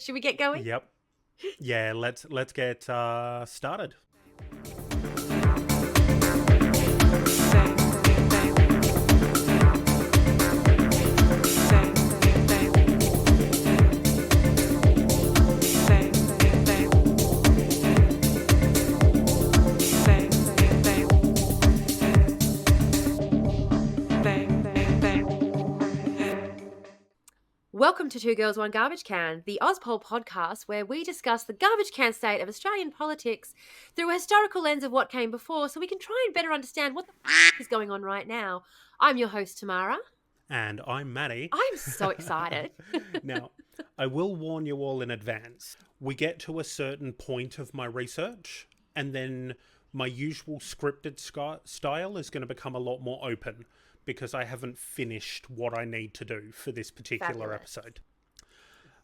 Should we get going? Yep. Yeah, let's get started. Welcome to 2Girls1GarbageCan, the Auspol podcast where we discuss the garbage can state of Australian politics through a historical lens of what came before so we can try and better understand what the is going on right now. I'm your host, Tamara. And I'm Matty. I'm so excited. Now, I will warn you all in advance. We get to a certain point of my research, and then my usual scripted style is going to become a lot more open, because I haven't finished what I need to do for this particular episode.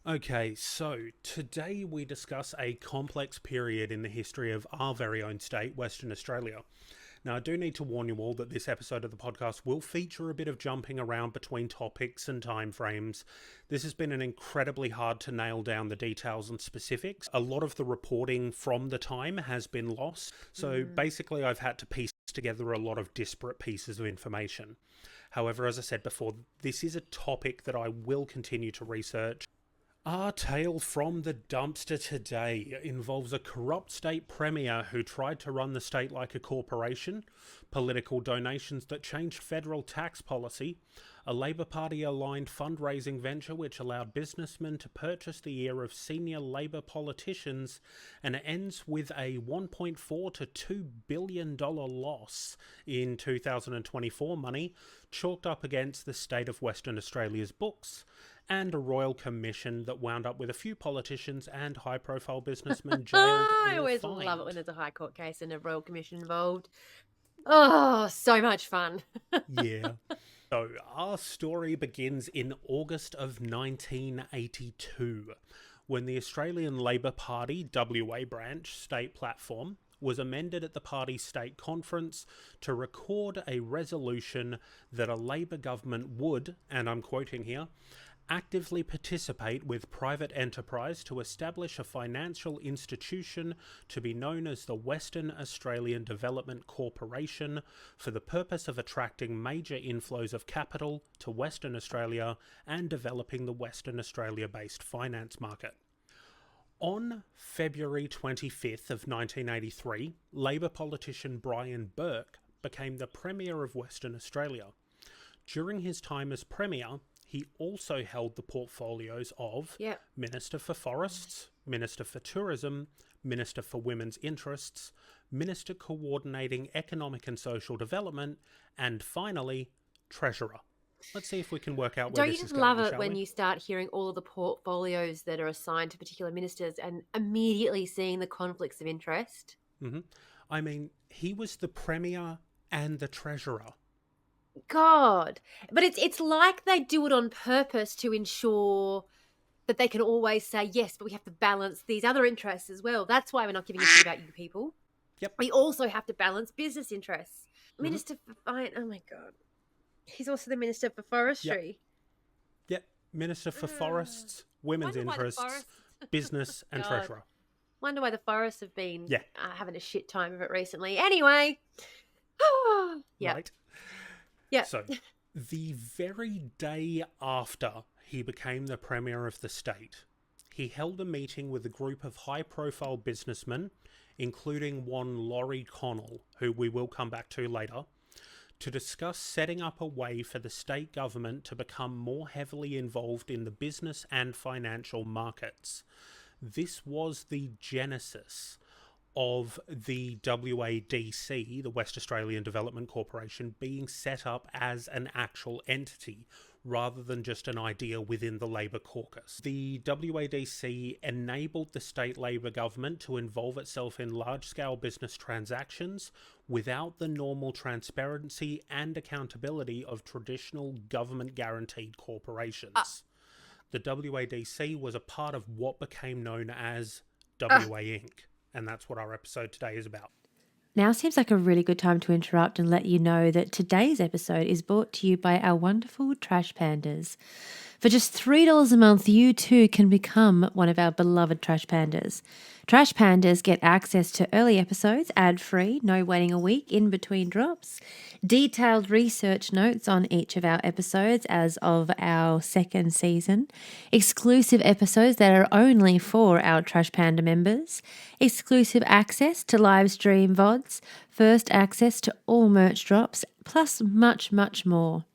Okay, so today we discuss a complex period in the history of our very own state, Western Australia. Now, I do need to warn you all that this episode of the podcast will feature a bit of jumping around between topics and timeframes. This has been an incredibly hard to nail down the details and specifics. A lot of the reporting from the time has been lost, so basically I've had to piece together a lot of disparate pieces of information. However, as I said before, this is a topic that I will continue to research. Our tale from the dumpster today involves a corrupt state premier who tried to run the state like a corporation, political donations that changed federal tax policy, a Labor Party-aligned fundraising venture which allowed businessmen to purchase the ear of senior Labor politicians, and it ends with a $1.4 to $2 billion loss in 2024 money, chalked up against the state of Western Australia's books, and a royal commission that wound up with a few politicians and high-profile businessmen jailed I or always fined. love it when there's a high court case and a royal commission involved. Oh, so much fun. Yeah. So our story begins in August of 1982, when the Australian Labor Party WA branch state platform was amended at the party's state conference to record a resolution that a Labor government would, and I'm quoting here, actively participate with private enterprise to establish a financial institution to be known as the Western Australian Development Corporation for the purpose of attracting major inflows of capital to Western Australia and developing the Western Australia-based finance market. On February 25th of 1983, Labor politician Brian Burke became the Premier of Western Australia. During his time as Premier, he also held the portfolios of Minister for Forests, Minister for Tourism, Minister for Women's Interests, Minister Coordinating Economic and Social Development, and finally, Treasurer. Let's see if we can work out where this is going. Don't you just love it when you start hearing all of the portfolios that are assigned to particular ministers and immediately seeing the conflicts of interest? Mm-hmm. I mean, he was the Premier and the Treasurer. God, but it's like they do it on purpose to ensure that they can always say yes, but we have to balance these other interests as well. That's why we're not giving a shit about you people. Yep. We also have to balance business interests. Minister for Fine. Oh my God, he's also the Minister for Forestry. Yep. Minister for Forests, Women's Interests, Business, and Treasurer. Wonder why the forests have been Yeah. having a shit time of it recently. Anyway, yeah. Right. Yeah. So, the very day after he became the Premier of the state, he held a meeting with a group of high-profile businessmen, including one Laurie Connell, who we will come back to later, to discuss setting up a way for the state government to become more heavily involved in the business and financial markets. This was the genesis of the WADC, the West Australian Development Corporation, being set up as an actual entity rather than just an idea within the Labor caucus. The WADC enabled the state Labor government to involve itself in large-scale business transactions without the normal transparency and accountability of traditional government-guaranteed corporations. The WADC was a part of what became known as WA Inc., and that's what our episode today is about. Now seems like a really good time to interrupt and let you know that today's episode is brought to you by our wonderful trash pandas. For just $3 a month, you too can become one of our beloved Trash Pandas. Trash Pandas get access to early episodes, ad-free, no waiting a week in between drops, detailed research notes on each of our episodes as of our second season, exclusive episodes that are only for our Trash Panda members, exclusive access to live stream VODs, first access to all merch drops, plus much, much more.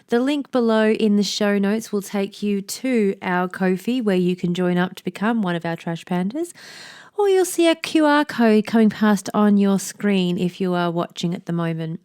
The link below in the show notes will take you to our Ko-fi where you can join up to become one of our Trash Pandas, or you'll see a QR code coming past on your screen if you are watching at the moment.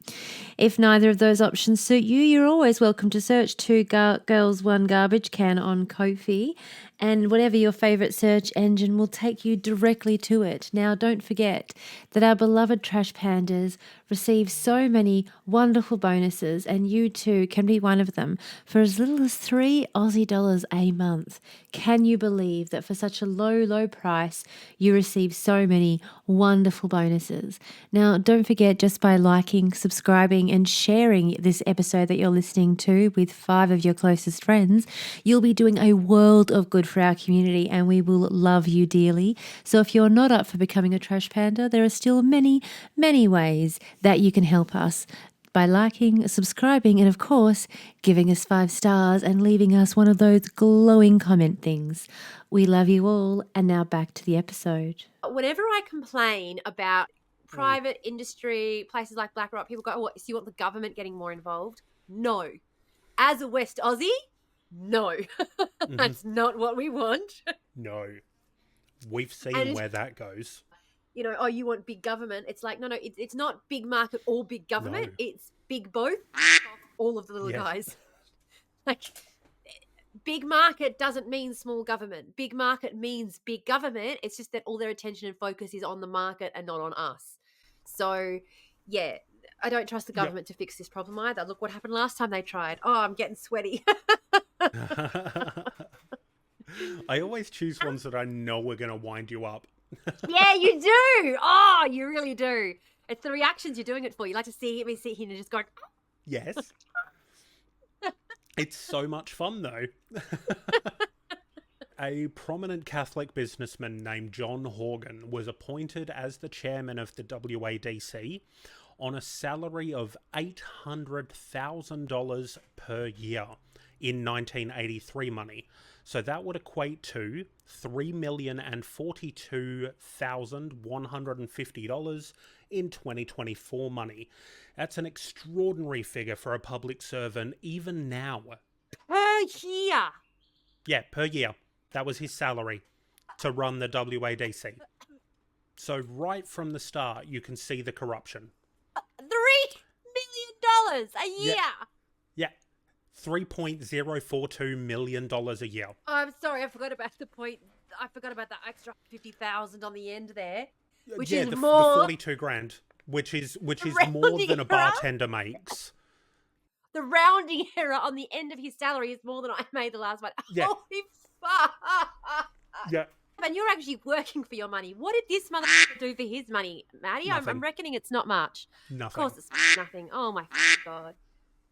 If neither of those options suit you, you're always welcome to search 2Girls1GarbageCan on Ko-fi, and whatever your favourite search engine will take you directly to it. Now, don't forget that our beloved Trash Pandas receive so many wonderful bonuses, and you too can be one of them for as little as $3 a month. Can you believe that for such a low price, you receive so many wonderful bonuses? Now, don't forget, just by liking, subscribing, and sharing this episode that you're listening to with 5 of your closest friends, you'll be doing a world of good for our community, and we will love you dearly. So if you're not up for becoming a Trash Panda, there are still many, many ways that you can help us by liking, subscribing, and of course, giving us 5 stars and leaving us one of those glowing comment things. We love you all, and now back to the episode. Whenever I complain about private industry, places like BlackRock, people go, oh, so you want the government getting more involved? No. As a West Aussie, no. That's not what we want. No. We've seen where that goes. You know, oh, you want big government. It's like, no, it's not big market or big government. No. It's big both. All of the little guys. Like, big market doesn't mean small government. Big market means big government. It's just that all their attention and focus is on the market and not on us. So, yeah, I don't trust the government to fix this problem either. Look what happened last time they tried. Oh, I'm getting sweaty. I always choose ones that I know are going to wind you up. Yeah, you do. Oh, you really do. It's the reactions you're doing it for. You like to see me sit here and just go. Yes. It's so much fun, though. A prominent Catholic businessman named John Horgan was appointed as the chairman of the WADC on a salary of $800,000 per year in 1983 money. So that would equate to $3,042,150 in 2024 money. That's an extraordinary figure for a public servant even now. Per year? Yeah, per year. That was his salary to run the WADC. So right from the start, you can see the corruption. $3 million a year? Yeah. $3.042 million a year. Oh, I'm sorry, I forgot about the point. I forgot about that extra 50,000 on the end there, which is more. The 42 grand, which is more than a bartender makes. The rounding error on the end of his salary is more than I made the last one. Yeah. Holy fuck! Yeah. And you're actually working for your money. What did this motherfucker do for his money, Matty? I'm reckoning it's not much. Nothing. Of course it's nothing. Oh my god.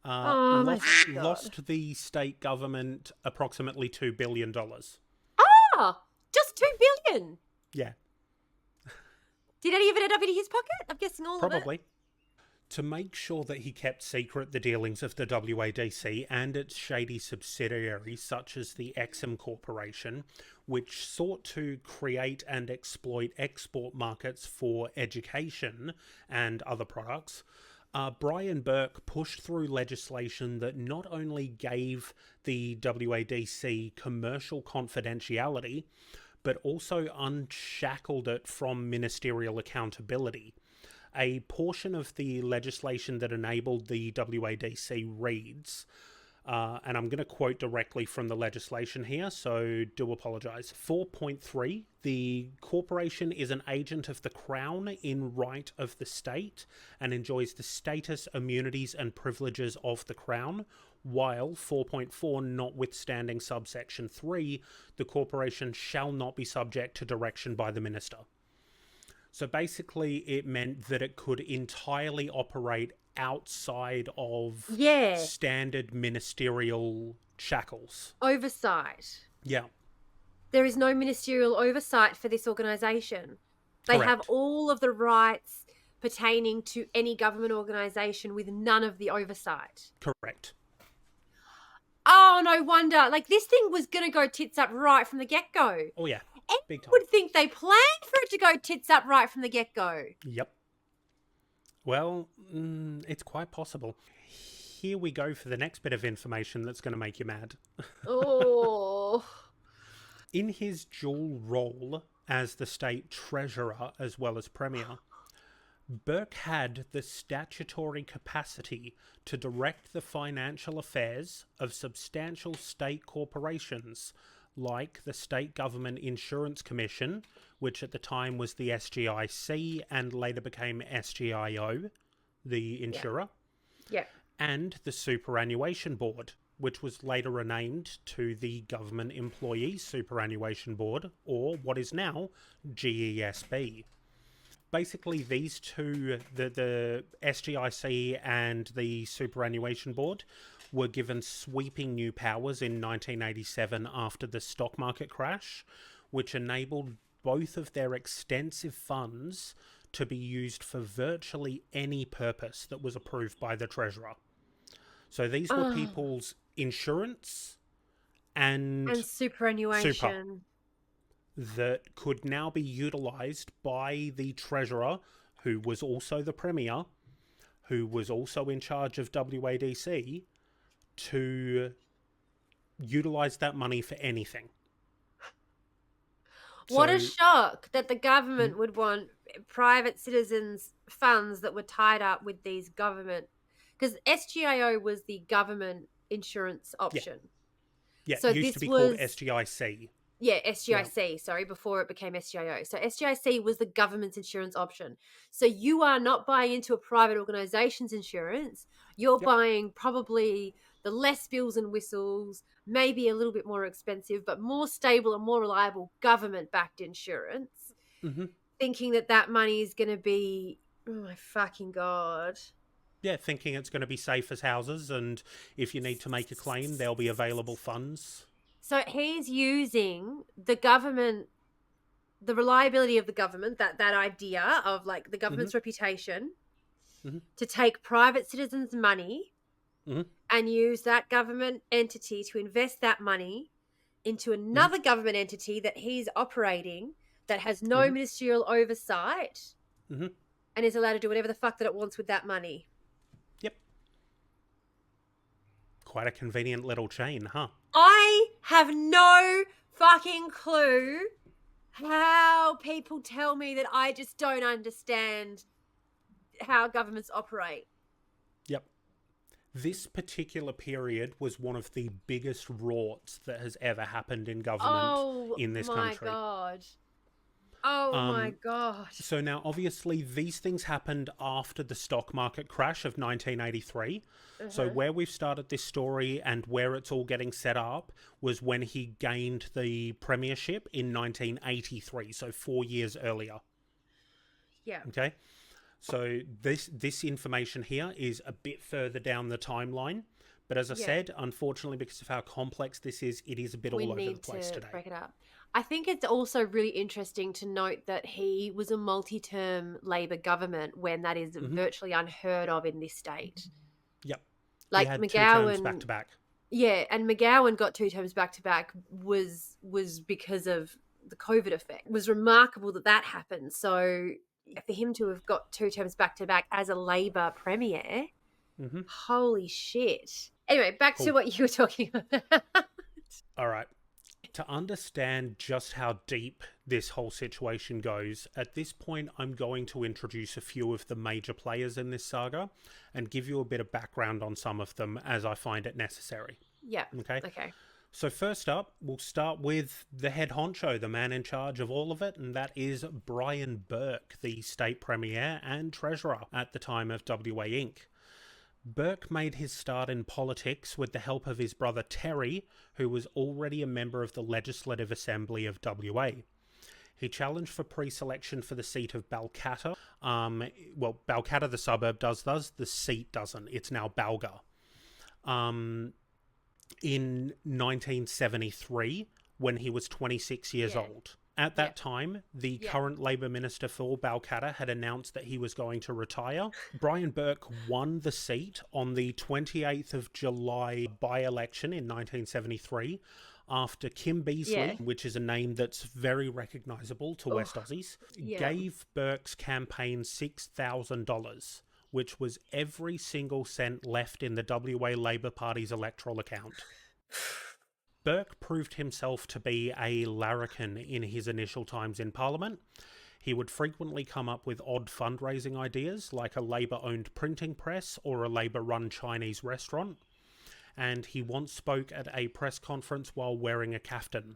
Lost the state government approximately $2 billion. Ah, just $2 billion. Yeah. Did any of it end up in his pocket? I'm guessing all of it. Probably. To make sure that he kept secret the dealings of the WADC and its shady subsidiaries, such as the Exim Corporation, which sought to create and exploit export markets for education and other products, Brian Burke pushed through legislation that not only gave the WADC commercial confidentiality, but also unshackled it from ministerial accountability. A portion of the legislation that enabled the WADC reads, and I'm going to quote directly from the legislation here, so do apologise. 4.3, the corporation is an agent of the Crown in right of the state and enjoys the status, immunities and privileges of the Crown, while 4.4, notwithstanding subsection 3, the corporation shall not be subject to direction by the minister. So basically it meant that it could entirely operate outside of Yeah. standard ministerial shackles. Oversight. Yeah. There is no ministerial oversight for this organisation. They have Correct. all of the rights pertaining to any government organisation with none of the oversight. Correct. Oh, no wonder. Like, this thing was going to go tits up right from the get-go. Oh, yeah. And Big you time. would think they planned for it to go tits up right from the get-go. Yep. Well, it's quite possible. Here we go for the next bit of information that's going to make you mad. Oh. In his dual role as the state treasurer as well as premier, Burke had the statutory capacity to direct the financial affairs of substantial state corporations like the State Government Insurance Commission, which at the time was the SGIC and later became SGIO, the insurer, Yeah. and the Superannuation Board, which was later renamed to the Government Employee Superannuation Board, or what is now GESB. Basically, these two, the SGIC and the Superannuation Board, were given sweeping new powers in 1987 after the stock market crash, which enabled both of their extensive funds to be used for virtually any purpose that was approved by the Treasurer. So these were people's insurance and superannuation. That could now be utilised by the Treasurer, who was also the Premier, who was also in charge of WADC, to utilise that money for anything. What a shock that the government would want private citizens' funds that were tied up with these government... Because SGIO was the government insurance option. Yeah, so it used to be called SGIC. Yeah, SGIC, sorry, before it became SGIO. So SGIC was the government's insurance option. So you are not buying into a private organisation's insurance. You're buying probably the less bells and whistles, maybe a little bit more expensive, but more stable and more reliable government-backed insurance, thinking that money is going to be, oh my fucking God. Yeah, thinking it's going to be safe as houses, and if you need to make a claim, there'll be available funds. So he's using the government, the reliability of the government, that idea of like the government's reputation to take private citizens' money and use that government entity to invest that money into another government entity that he's operating that has no ministerial oversight and is allowed to do whatever the fuck that it wants with that money. Yep. Quite a convenient little chain, huh? I have no fucking clue how people tell me that I just don't understand how governments operate. Yep. This particular period was one of the biggest rorts that has ever happened in government in this country. Oh my God. So now, obviously, these things happened after the stock market crash of 1983. So where we've started this story and where it's all getting set up was when he gained the premiership in 1983, so 4 years earlier. Yeah. Okay. So this information here is a bit further down the timeline. But as I said, unfortunately, because of how complex this is, it is a bit all over the place today. Break it up. I think it's also really interesting to note that he was a multi-term Labor government when that is virtually unheard of in this state. Yep. Like he had McGowan, 2 terms back to back. Yeah, and McGowan got 2 terms back to back was because of the COVID effect. It was remarkable that happened. So for him to have got 2 terms back to back as a Labor premier, holy shit. Anyway, back to what you were talking about. All right. To understand just how deep this whole situation goes, at this point I'm going to introduce a few of the major players in this saga and give you a bit of background on some of them as I find it necessary. Yeah. Okay. So first up, we'll start with the head honcho, the man in charge of all of it, and that is Brian Burke, the state premier and treasurer at the time of WA Inc. Burke made his start in politics with the help of his brother Terry, who was already a member of the Legislative Assembly of WA. He challenged for pre-selection for the seat of Balcatta. Balcatta, the suburb, does. The seat doesn't. It's now Balga. In 1973, when he was 26 years old. At that time, the current Labour Minister for Balcatta had announced that he was going to retire. Brian Burke won the seat on the 28th of July by-election in 1973 after Kim Beazley, which is a name that's very recognisable to West Aussies, gave Burke's campaign $6,000, which was every single cent left in the WA Labour Party's electoral account. Burke proved himself to be a larrikin in his initial times in Parliament. He would frequently come up with odd fundraising ideas, like a Labour-owned printing press or a Labour-run Chinese restaurant. And he once spoke at a press conference while wearing a kaftan.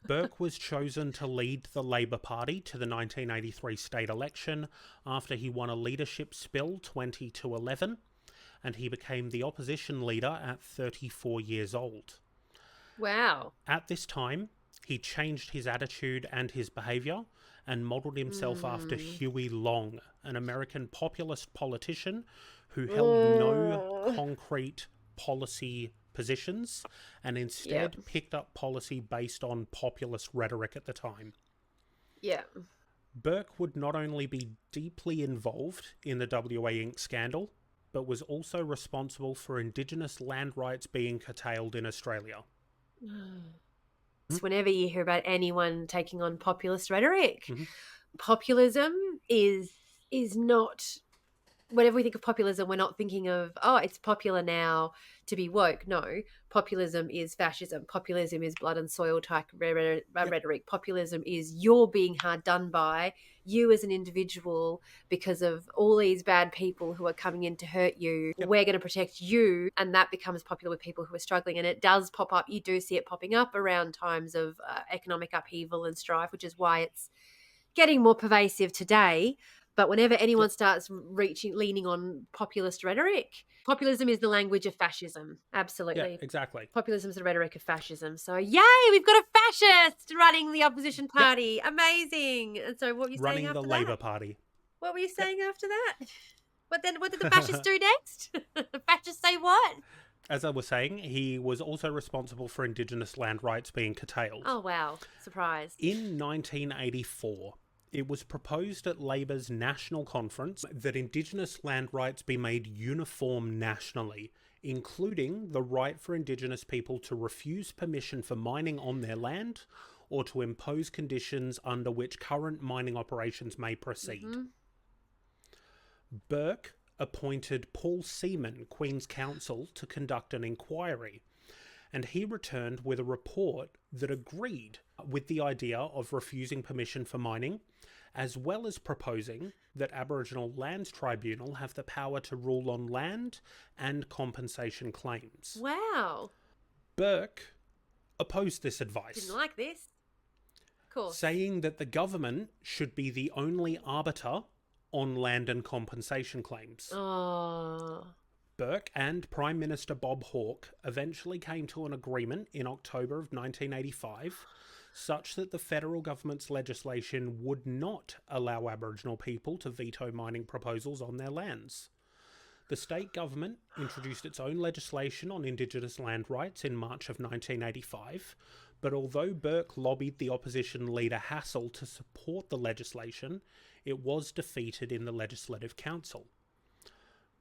Burke was chosen to lead the Labour Party to the 1983 state election after he won a leadership spill 20-11. And he became the opposition leader at 34 years old. Wow. At this time, he changed his attitude and his behaviour and modelled himself after Huey Long, an American populist politician who held no concrete policy positions and instead picked up policy based on populist rhetoric at the time. Yeah. Burke would not only be deeply involved in the WA Inc. scandal, but was also responsible for Indigenous land rights being curtailed in Australia. Whenever you hear about anyone taking on populist rhetoric, populism is not... Whenever we think of populism, we're not thinking of, it's popular now to be woke. No, populism is fascism. Populism is blood and soil type rhetoric. Populism is you're being hard done by, you as an individual, because of all these bad people who are coming in to hurt you. We're going to protect you, and that becomes popular with people who are struggling. And it does pop up. You do see it popping up around times of economic upheaval and strife, which is why it's getting more pervasive today. But whenever anyone starts leaning on populist rhetoric, populism is the language of fascism. Absolutely. Yeah, exactly. Populism is the rhetoric of fascism. So, yay, we've got a fascist running the opposition party. Yep. Amazing. And so what were you saying after that? Running the Labour Party. What were you saying after that? What did the fascists do next? The fascists say what? As I was saying, he was also responsible for Indigenous land rights being curtailed. Oh, wow. Surprise. In 1984... it was proposed at Labour's National Conference that Indigenous land rights be made uniform nationally, including the right for Indigenous people to refuse permission for mining on their land or to impose conditions under which current mining operations may proceed. Burke appointed Paul Seaman, Queen's Counsel, to conduct an inquiry, and he returned with a report that agreed with the idea of refusing permission for mining, as well as proposing that Aboriginal Lands Tribunal have the power to rule on land and compensation claims. Wow. Burke opposed this advice. Didn't like this. Of course. Saying that the government should be the only arbiter on land and compensation claims. Oh. Burke and Prime Minister Bob Hawke eventually came to an agreement in October of 1985, such that the federal government's legislation would not allow Aboriginal people to veto mining proposals on their lands. The state government introduced its own legislation on Indigenous land rights in March of 1985, but although Burke lobbied the opposition leader Hassel to support the legislation, it was defeated in the Legislative Council.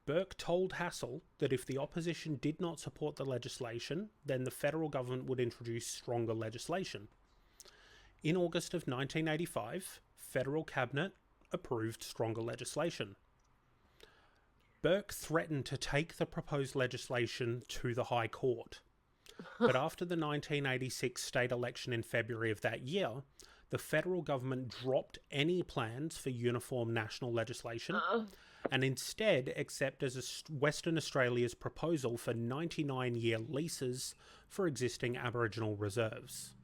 Burke told Hassel that if the opposition did not support the legislation, then the federal government would introduce stronger legislation. In August of 1985, federal cabinet approved stronger legislation. Burke threatened to take the proposed legislation to the High Court. But after the 1986 state election in February of that year, the federal government dropped any plans for uniform national legislation and instead accepted Western Australia's proposal for 99-year leases for existing Aboriginal reserves.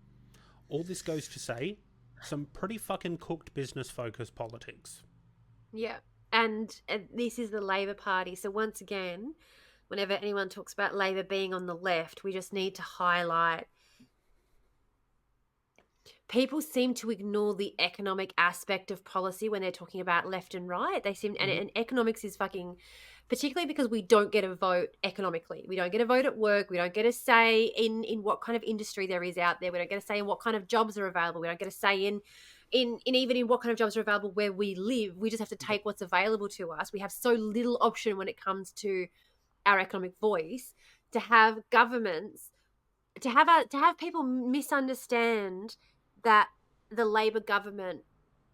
All this goes to say, some pretty fucking cooked business-focused politics. Yeah, and this is the Labor Party. So once again, whenever anyone talks about Labor being on the left, we just need to highlight people seem to ignore the economic aspect of policy when they're talking about left and right. They seem, and economics is fucking, particularly because we don't get a vote economically. We don't get a vote at work. We don't get a say in what kind of industry there is out there. We don't get a say in what kind of jobs are available. We don't get a say in even in what kind of jobs are available where we live. We just have to take what's available to us. We have so little option when it comes to our economic voice. To have governments, to have people misunderstand that the Labor government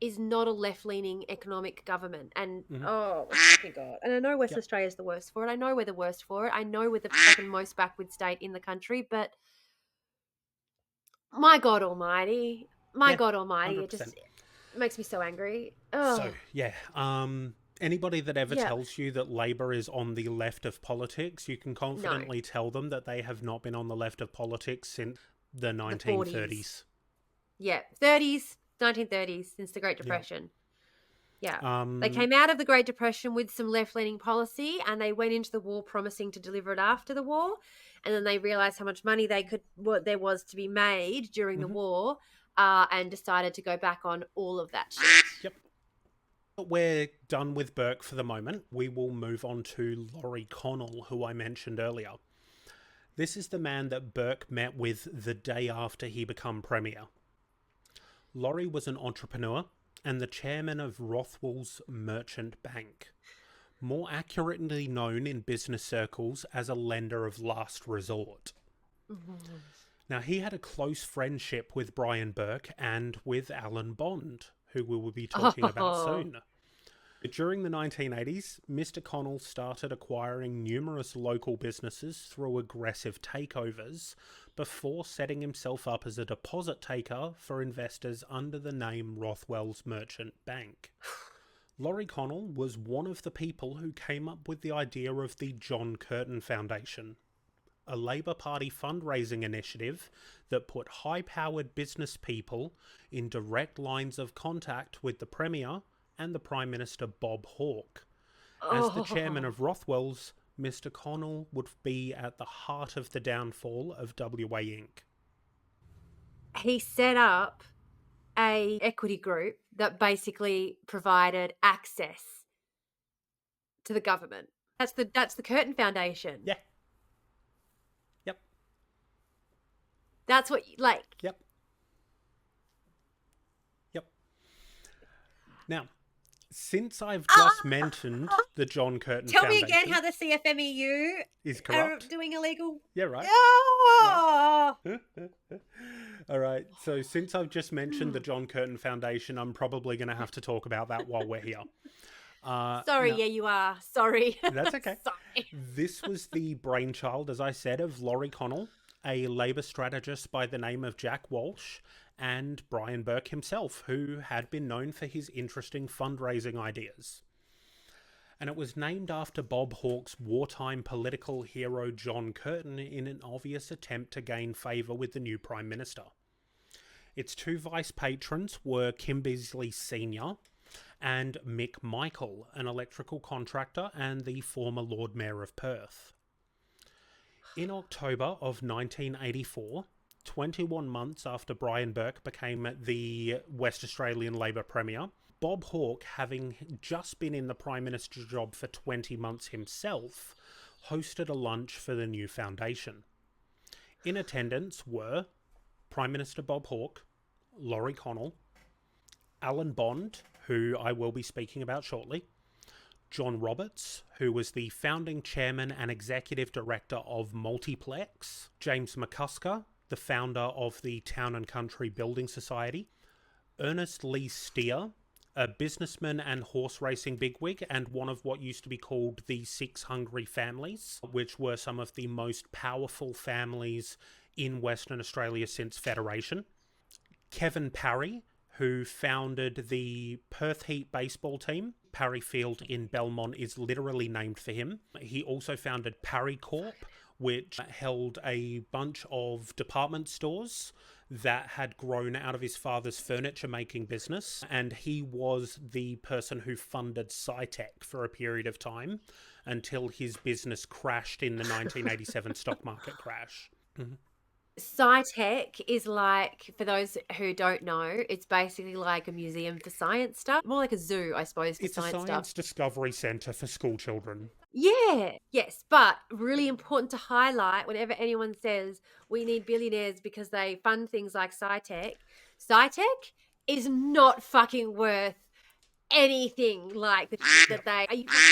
is not a left-leaning economic government. And oh my God. And I know West Australia is the worst for it. I know we're the worst for it. I know we're the fucking most backward state in the country, but my God almighty. God almighty. 100%. It just makes me so angry. Oh. So, yeah. Anybody that ever tells you that Labor is on the left of politics, you can confidently tell them that they have not been on the left of politics since the 1930s. Yeah, 1930s, since the Great Depression. Yeah. They came out of the Great Depression with some left-leaning policy, and they went into the war promising to deliver it after the war, and then they realised how much money there was to be made during the war, and decided to go back on all of that shit. Yep. We're done with Burke for the moment. We will move on to Laurie Connell, who I mentioned earlier. This is the man that Burke met with the day after he became Premier. Laurie was an entrepreneur and the chairman of Rothwell's Merchant Bank, more accurately known in business circles as a lender of last resort. Now, he had a close friendship with Brian Burke and with Alan Bond, who we will be talking about soon. During the 1980s, Mr. Connell started acquiring numerous local businesses through aggressive takeovers before setting himself up as a deposit taker for investors under the name Rothwell's Merchant Bank. Laurie Connell was one of the people who came up with the idea of the John Curtin Foundation, a Labour Party fundraising initiative that put high-powered business people in direct lines of contact with the Premier and the Prime Minister Bob Hawke. As the chairman of Rothwell's, Mr. Connell would be at the heart of the downfall of WA Inc. He set up a equity group that basically provided access to the government. That's the Curtin Foundation. Yeah. Yep. That's what Yep. Now, since I've just mentioned the John Curtin Foundation... Tell me again how the CFMEU is corrupt. Are doing illegal... Yeah, right. Oh! Yeah. All right. So since I've just mentioned the John Curtin Foundation, I'm probably going to have to talk about that while we're here. Sorry, yeah, you are. Sorry. That's okay. Sorry. This was the brainchild, as I said, of Laurie Connell, a Labour strategist by the name of Jack Walsh, and Brian Burke himself, who had been known for his interesting fundraising ideas. And it was named after Bob Hawke's wartime political hero John Curtin in an obvious attempt to gain favour with the new Prime Minister. Its two vice patrons were Kim Beazley Sr. and Mick Michael, an electrical contractor and the former Lord Mayor of Perth. In October of 1984, 21 months after Brian Burke became the West Australian Labor Premier, Bob Hawke, having just been in the Prime Minister's job for 20 months himself, hosted a lunch for the new foundation. In attendance were Prime Minister Bob Hawke, Laurie Connell, Alan Bond, who I will be speaking about shortly, John Roberts, who was the founding chairman and executive director of Multiplex, James McCusker, the founder of the Town and Country Building Society, Ernest Lee Steer, a businessman and horse racing bigwig and one of what used to be called the Six Hungry Families, which were some of the most powerful families in Western Australia since Federation, Kevin Parry, who founded the Perth Heat baseball team. Parry Field in Belmont is literally named for him. He also founded Parry Corp, which held a bunch of department stores that had grown out of his father's furniture making business. And he was the person who funded SciTech for a period of time until his business crashed in the 1987 stock market crash. Mm-hmm. SciTech is like, for those who don't know, it's basically like a museum for science stuff. More like a zoo, I suppose, for It's a science science stuff. discovery centre for school children. Yeah, yes, but really important to highlight whenever anyone says we need billionaires because they fund things like SciTech. SciTech is not fucking worth anything like the shit that they.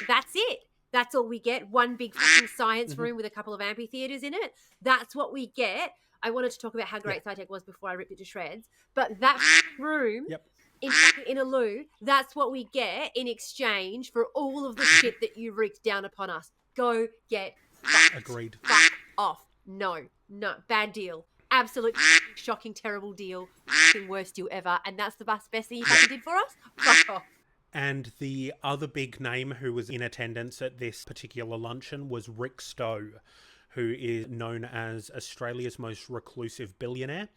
That's it. That's all we get. One big fucking science room with a couple of amphitheaters in it. That's what we get. I wanted to talk about how great SciTech was before I ripped it to shreds, but that room Yep. in a loo, that's what we get in exchange for all of the shit that you wreaked down upon us. Go get fucked. Agreed. Fuck off. No, bad deal. Absolute shocking, terrible deal. Worst deal ever. And that's the best thing you fucking did for us? Fuck off. And the other big name who was in attendance at this particular luncheon was Rick Stowe, who is known as Australia's most reclusive billionaire.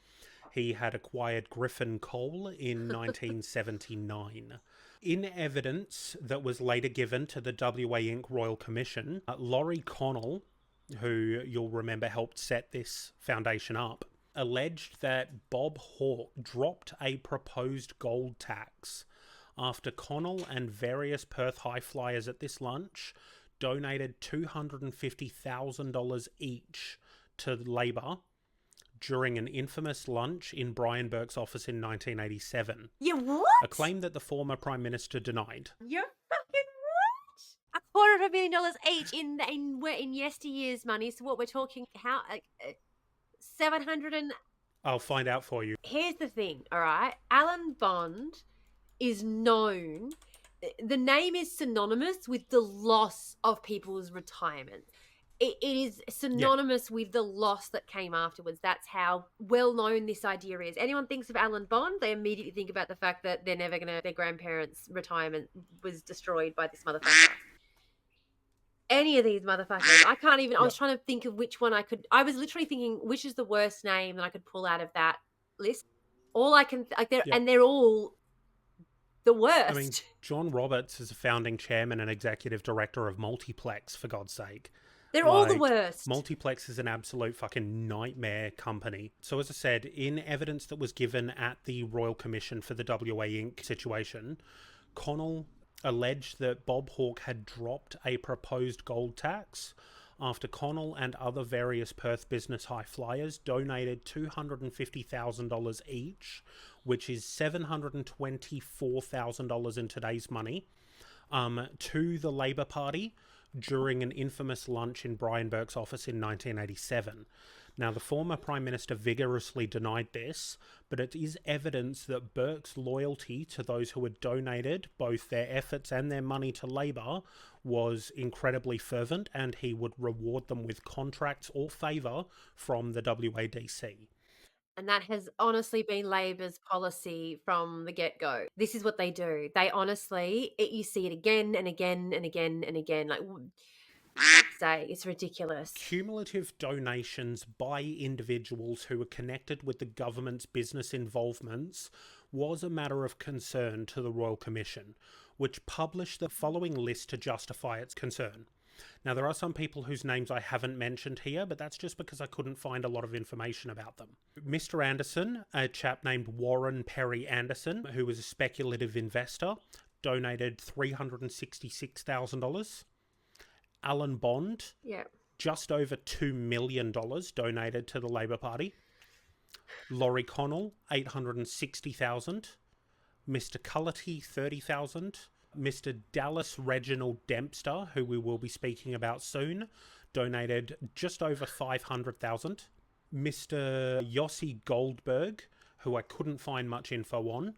He had acquired Griffin Coal in 1979. In evidence that was later given to the WA Inc. Royal Commission, Laurie Connell, who you'll remember helped set this foundation up, alleged that Bob Hawke dropped a proposed gold tax after Connell and various Perth high flyers at this lunch donated $250,000 each to Labor during an infamous lunch in Brian Burke's office in 1987. Yeah, what? A claim that the former Prime Minister denied. You're fucking what? $250,000 each in yesteryear's money. So what we're talking, how, 700 and... I'll find out for you. Here's the thing, all right? Alan Bond is known... The name is synonymous with the loss of people's retirement. It is synonymous with the loss that came afterwards. That's how well known this idea is. Anyone thinks of Alan Bond, they immediately think about the fact that they're never gonna. Their grandparents' retirement was destroyed by this motherfucker. Any of these motherfuckers, I can't even. I was trying to think of which one I could. I was literally thinking which is the worst name that I could pull out of that list. All I can, and they're all the worst. I mean, John Roberts is a founding chairman and executive director of Multiplex, for God's sake. They're all the worst. Multiplex is an absolute fucking nightmare company. So as I said, in evidence that was given at the Royal Commission for the WA Inc. situation, Connell alleged that Bob Hawke had dropped a proposed gold tax after Connell and other various Perth business high flyers donated $250,000 each, which is $724,000 in today's money, to the Labor Party during an infamous lunch in Brian Burke's office in 1987. Now, the former Prime Minister vigorously denied this, but it is evidence that Burke's loyalty to those who had donated both their efforts and their money to Labor was incredibly fervent, and he would reward them with contracts or favour from the WADC. And that has honestly been Labor's policy from the get-go. This is what they do. They honestly, you see it again and again and again and again. Like, say, it's ridiculous. Cumulative donations by individuals who were connected with the government's business involvements was a matter of concern to the Royal Commission, which published the following list to justify its concern. Now, there are some people whose names I haven't mentioned here, but that's just because I couldn't find a lot of information about them. Mr. Anderson, a chap named Warren Perry Anderson, who was a speculative investor, donated $366,000. Alan Bond, just over $2 million donated to the Labor Party. Laurie Connell, $860,000. Mr. Cullity, $30,000. Mr. Dallas Reginald Dempster, who we will be speaking about soon, donated just over $500,000. Mr. Yossi Goldberg, who I couldn't find much info on,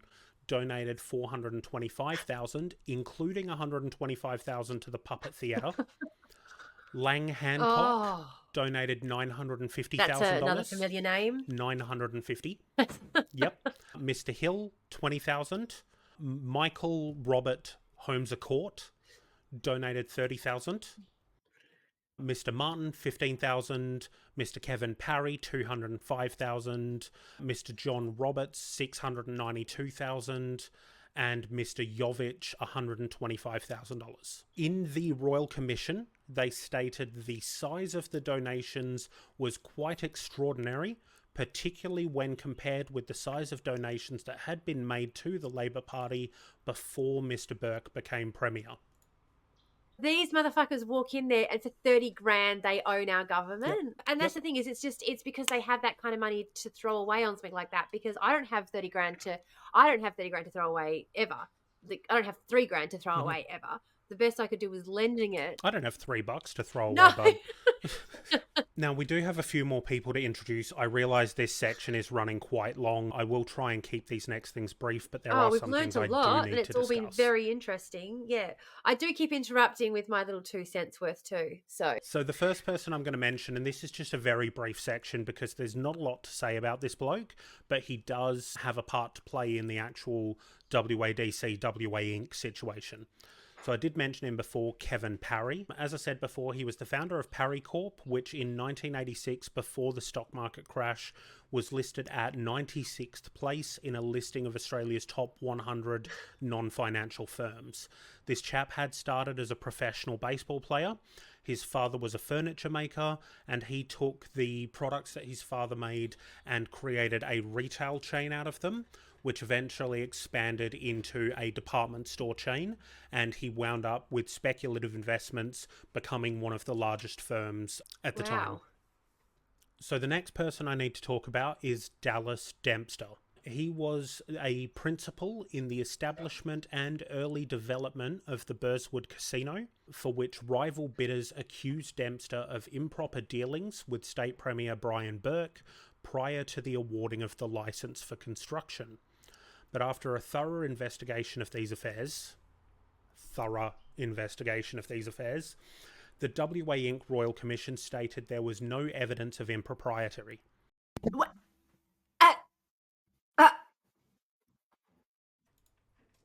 donated $425,000, including $125,000 to the Puppet Theatre. Lang Hancock donated $950,000. That's another familiar name. $950. Yep. Mr. Hill, $20,000. Michael Robert Holmes a Court donated $30,000. Mr. Martin, $15,000. Mr. Kevin Parry, $205,000. Mr. John Roberts, $692,000. And Mr. Jovich, $125,000. In the Royal Commission, they stated the size of the donations was quite extraordinary particularly when compared with the size of donations that had been made to the Labour Party before Mr. Burke became Premier. These motherfuckers walk in there and for 30 grand they own our government. Yep. And that's the thing is it's because they have that kind of money to throw away on something like that, because I don't have 30 grand to throw away ever. I don't have 3 grand to throw away ever. The best I could do was lending it. I don't have $3 to throw away, No. bud. Now, we do have a few more people to introduce. I realise this section is running quite long. I will try and keep these next things brief, but there are we've some learned things a I lot, do and need it's to all discuss. been very interesting. Yeah, I do keep interrupting with my little 2 cents worth too. So the first person I'm going to mention, and this is just a very brief section because there's not a lot to say about this bloke, but he does have a part to play in the actual WADC, WA Inc. situation. So I did mention him before, Kevin Parry. As I said before, he was the founder of Parry Corp, which in 1986, before the stock market crash, was listed at 96th place in a listing of Australia's top 100 non-financial firms. This chap had started as a professional baseball player. His father was a furniture maker, and he took the products that his father made and created a retail chain out of them, which eventually expanded into a department store chain, and he wound up with speculative investments becoming one of the largest firms at the time. So the next person I need to talk about is Dallas Dempster. He was a principal in the establishment and early development of the Burswood Casino, for which rival bidders accused Dempster of improper dealings with State Premier Brian Burke prior to the awarding of the licence for construction. But after a thorough investigation of these affairs, the WA Inc. Royal Commission stated there was no evidence of impropriety. What?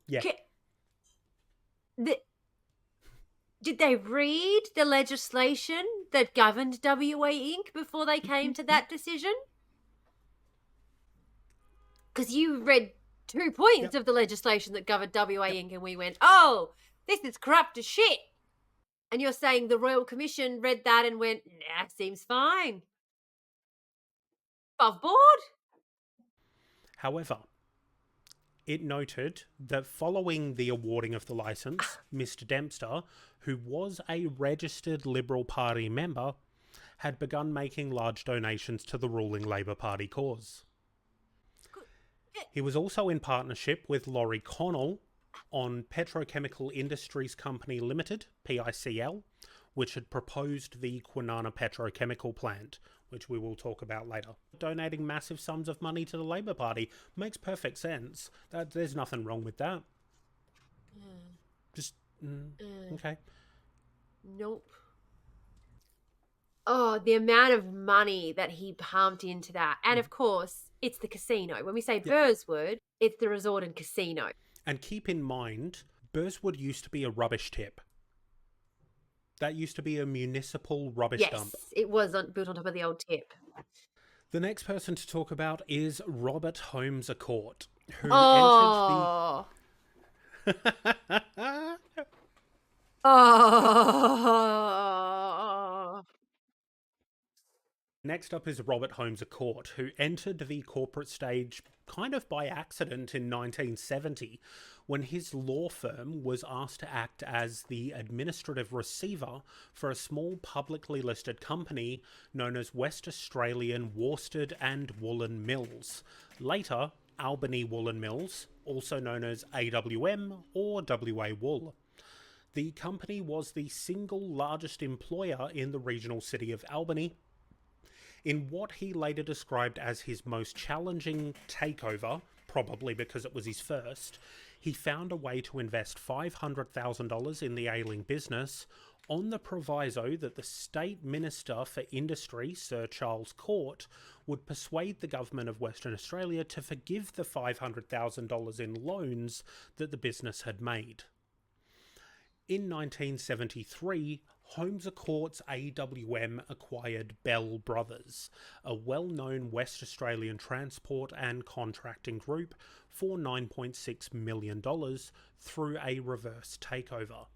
Yeah. Did they read the legislation that governed WA Inc. before they came to that decision? Because you read 2 points of the legislation that governed WA Inc. and we went, oh, this is corrupt as shit. And you're saying the Royal Commission read that and went, nah, seems fine. Above board? However, it noted that following the awarding of the licence, Mr. Dempster, who was a registered Liberal Party member, had begun making large donations to the ruling Labour Party cause. He was also in partnership with Laurie Connell on Petrochemical Industries Company Limited, PICL, which had proposed the Kwinana Petrochemical Plant, which we will talk about later. Donating massive sums of money to the Labour Party makes perfect sense. There's nothing wrong with that. Just, okay. Nope. Oh, the amount of money that he pumped into that. And of course, it's the casino. When we say Burswood, it's the resort and casino. And keep in mind, Burswood used to be a rubbish tip. That used to be a municipal rubbish dump. Yes, it was built on top of the old tip. The next person to talk about is Robert Holmes a Court, who entered the... Next up is Robert Holmes a Court, who entered the corporate stage kind of by accident in 1970, when his law firm was asked to act as the administrative receiver for a small publicly listed company known as West Australian Worsted and Woolen Mills, later Albany Woolen Mills, also known as AWM or WA Wool. The company was the single largest employer in the regional city of Albany, in what he later described as his most challenging takeover, probably because it was his first. He found a way to invest $500,000 in the ailing business on the proviso that the State Minister for Industry, Sir Charles Court, would persuade the government of Western Australia to forgive the $500,000 in loans that the business had made. In 1973, Holmes a Court's AWM acquired Bell Brothers, a well-known West Australian transport and contracting group, for $9.6 million through a reverse takeover.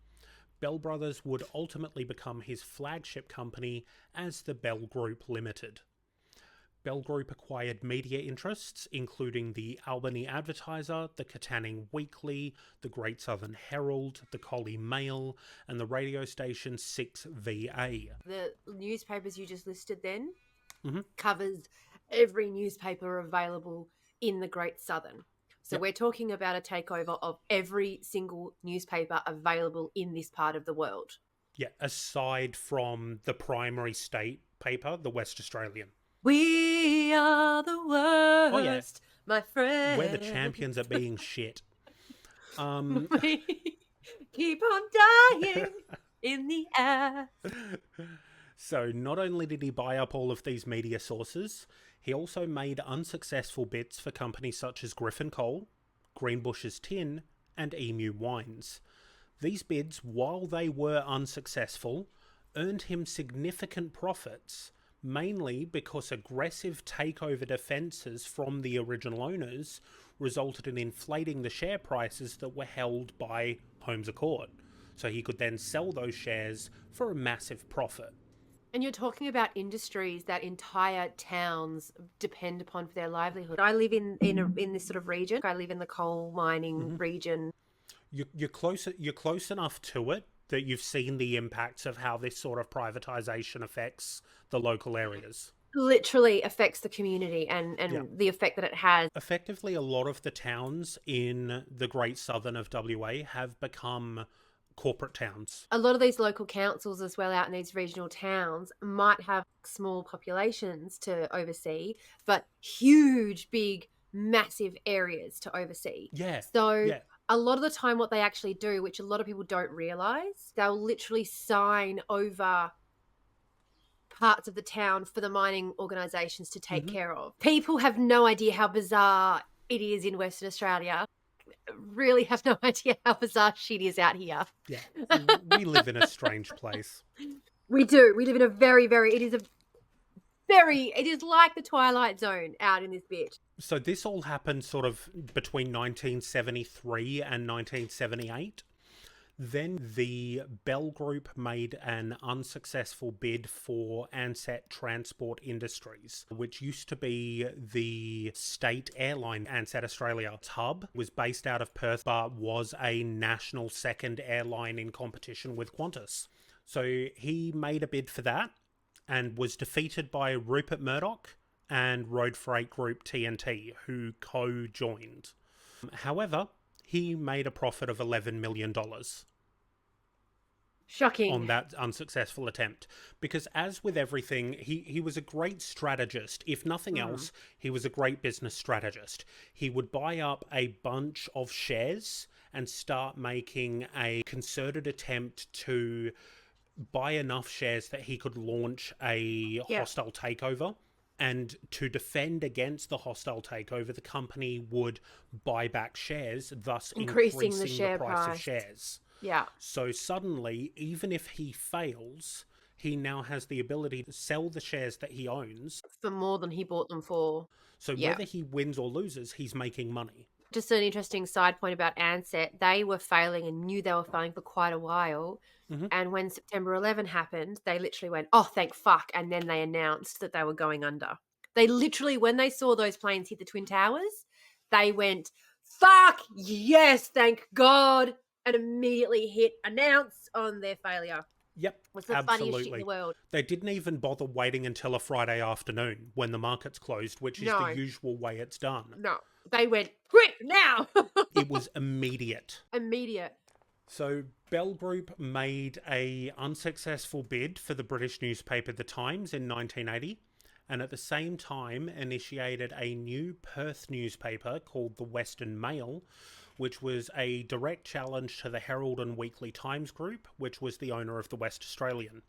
Bell Brothers would ultimately become his flagship company as the Bell Group Limited. Bell Group acquired media interests, including the Albany Advertiser, the Katanning Weekly, the Great Southern Herald, the Collie Mail, and the radio station 6VA. The newspapers you just listed then Mhm. covers every newspaper available in the Great Southern. So Yep. we're talking about a takeover of every single newspaper available in this part of the world. Yeah, aside from the primary state paper, the West Australian. We are the worst, my friend. We're the champions at being shit. We keep on dying in the ass. So not only did he buy up all of these media sources, he also made unsuccessful bids for companies such as Griffin Coal, Greenbushes Tin, and Emu Wines. These bids, while they were unsuccessful, earned him significant profits, mainly because aggressive takeover defences from the original owners resulted in inflating the share prices that were held by Holmes à Court. So he could then sell those shares for a massive profit. And you're talking about industries that entire towns depend upon for their livelihood. I live in this sort of region. I live in the coal mining region. You're close enough to it that you've seen the impacts of how this sort of privatisation affects the local areas. Literally affects the community and the effect that it has. Effectively, a lot of the towns in the Great Southern of WA have become corporate towns. A lot of these local councils as well out in these regional towns might have small populations to oversee, but huge, big, massive areas to oversee. Yeah. So a lot of the time what they actually do, which a lot of people don't realise, they'll literally sign over parts of the town for the mining organisations to take care of. People have no idea how bizarre it is in Western Australia. Really have no idea how bizarre shit is out here. Yeah. We live in a strange place. We do. We live in a very, very, it is like the Twilight Zone out in this bitch. So this all happened sort of between 1973 and 1978. Then the Bell Group made an unsuccessful bid for Ansett Transport Industries, which used to be the state airline. Ansett Australia's hub was based out of Perth, but was a national second airline in competition with Qantas. So he made a bid for that and was defeated by Rupert Murdoch and Road Freight Group TNT, who co-joined. However, he made a profit of $11 million. Shocking. On that unsuccessful attempt. Because as with everything, he was a great strategist. If nothing else, he was a great business strategist. He would buy up a bunch of shares and start making a concerted attempt to buy enough shares that he could launch a hostile takeover. And to defend against the hostile takeover, the company would buy back shares, thus increasing the price of shares. Yeah. So suddenly, even if he fails, he now has the ability to sell the shares that he owns for more than he bought them for. So whether he wins or loses, he's making money. Just an interesting side point about Ansett, they were failing and knew they were failing for quite a while. And when September 11 happened, they literally went, oh, thank fuck. And then they announced that they were going under. They literally, when they saw those planes hit the Twin Towers, they went, fuck, yes, thank God. And immediately hit announce on their failure. Yep, was the funniest shit in the world. They didn't even bother waiting until a Friday afternoon when the market's closed, which is the usual way it's done. No, they went, quick, now! It was immediate. Immediate. So Bell Group made a unsuccessful bid for the British newspaper The Times in 1980, and at the same time initiated a new Perth newspaper called the Western Mail, which was a direct challenge to the Herald and Weekly Times Group, which was the owner of the West Australian.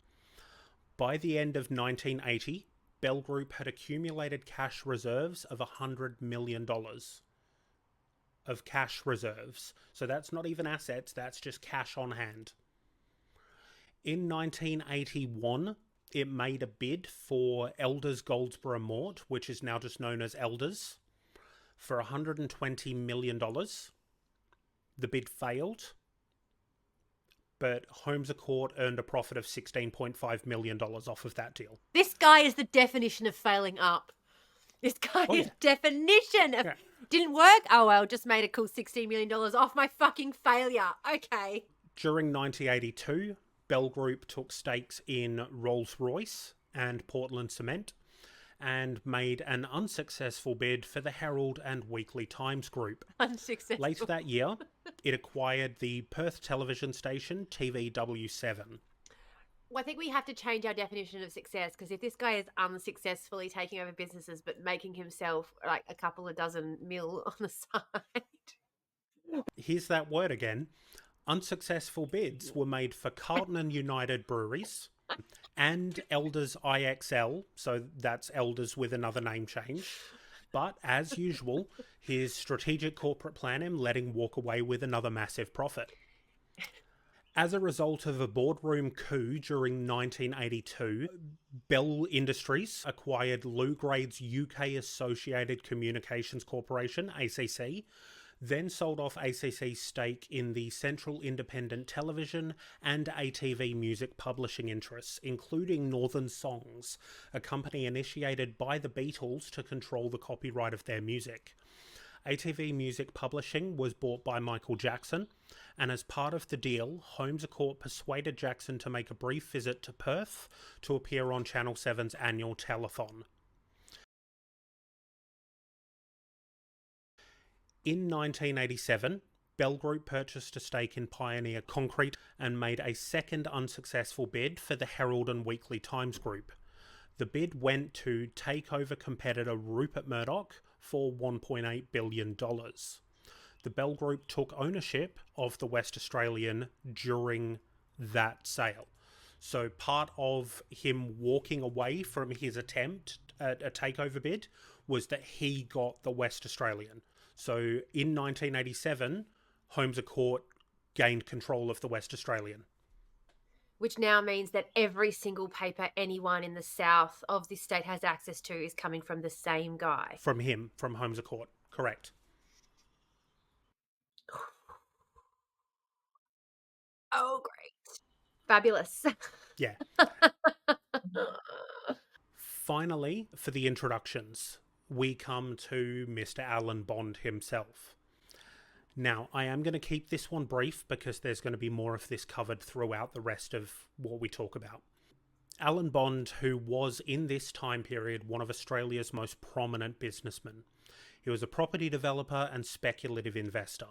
By the end of 1980, Bell Group had accumulated cash reserves of $100 million. Of cash reserves. So that's not even assets, that's just cash on hand. In 1981, it made a bid for Elders Goldsboro Mort, which is now just known as Elders, for $120 million. The bid failed, but Holmes à Court earned a profit of $16.5 million off of that deal. This guy is the definition of failing up. This guy Oh, is yeah. definition of Yeah. didn't work. Oh well, just made a cool $16 million off my fucking failure. Okay. During 1982, Bell Group took stakes in Rolls-Royce and Portland Cement and made an unsuccessful bid for the Herald and Weekly Times Group. Unsuccessful. Later that year, it acquired the Perth television station TVW7. Well, I think we have to change our definition of success, because if this guy is unsuccessfully taking over businesses but making himself like a couple of dozen mil on the side. Here's that word again. Unsuccessful bids were made for Carlton and United Breweries and Elders IXL, so that's Elders with another name change. But as usual, his strategic corporate plan let him walk away with another massive profit. As a result of a boardroom coup during 1982, Bell Industries acquired Lou Grade's UK Associated Communications Corporation, ACC, then sold off ACC's stake in the Central Independent Television and ATV music publishing interests, including Northern Songs, a company initiated by the Beatles to control the copyright of their music. ATV Music Publishing was bought by Michael Jackson, and as part of the deal, Holmes Court persuaded Jackson to make a brief visit to Perth to appear on Channel 7's annual telethon. In 1987, Bell Group purchased a stake in Pioneer Concrete and made a second unsuccessful bid for the Herald and Weekly Times Group. The bid went to takeover competitor Rupert Murdoch for $1.8 billion. The Bell Group took ownership of the West Australian during that sale. So part of him walking away from his attempt at a takeover bid was that he got the West Australian. So in 1987, Holmes Court gained control of the West Australian. Which now means that every single paper anyone in the south of this state has access to is coming from the same guy. From him, from Holmes Court, correct. Oh, great. Fabulous. Yeah. Finally, for the introductions, we come to Mr. Alan Bond himself. Now, I am going to keep this one brief because there's going to be more of this covered throughout the rest of what we talk about. Alan Bond, who was in this time period one of Australia's most prominent businessmen. He was a property developer and speculative investor.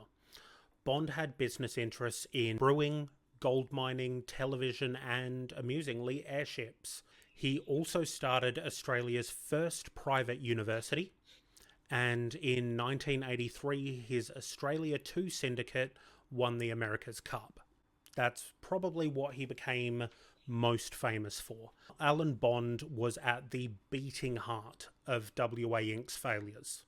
Bond had business interests in brewing, gold mining, television, and, amusingly, airships. He also started Australia's first private university, and in 1983, his Australia 2 syndicate won the America's Cup. That's probably what he became most famous for. Alan Bond was at the beating heart of WA Inc.'s failures.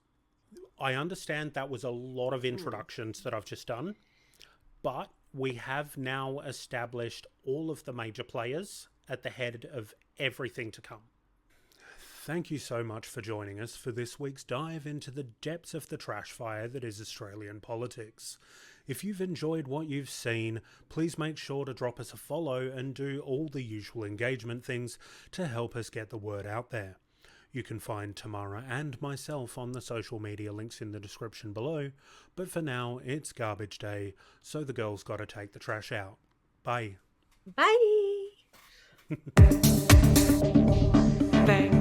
I understand that was a lot of introductions that I've just done, but we have now established all of the major players at the head of everything to come. Thank you so much for joining us for this week's dive into the depths of the trash fire that is Australian politics. If you've enjoyed what you've seen, please make sure to drop us a follow and do all the usual engagement things to help us get the word out there. You can find Tamara and myself on the social media links in the description below, but for now, it's garbage day, so the girls gotta take the trash out. Bye. Bye. Bang.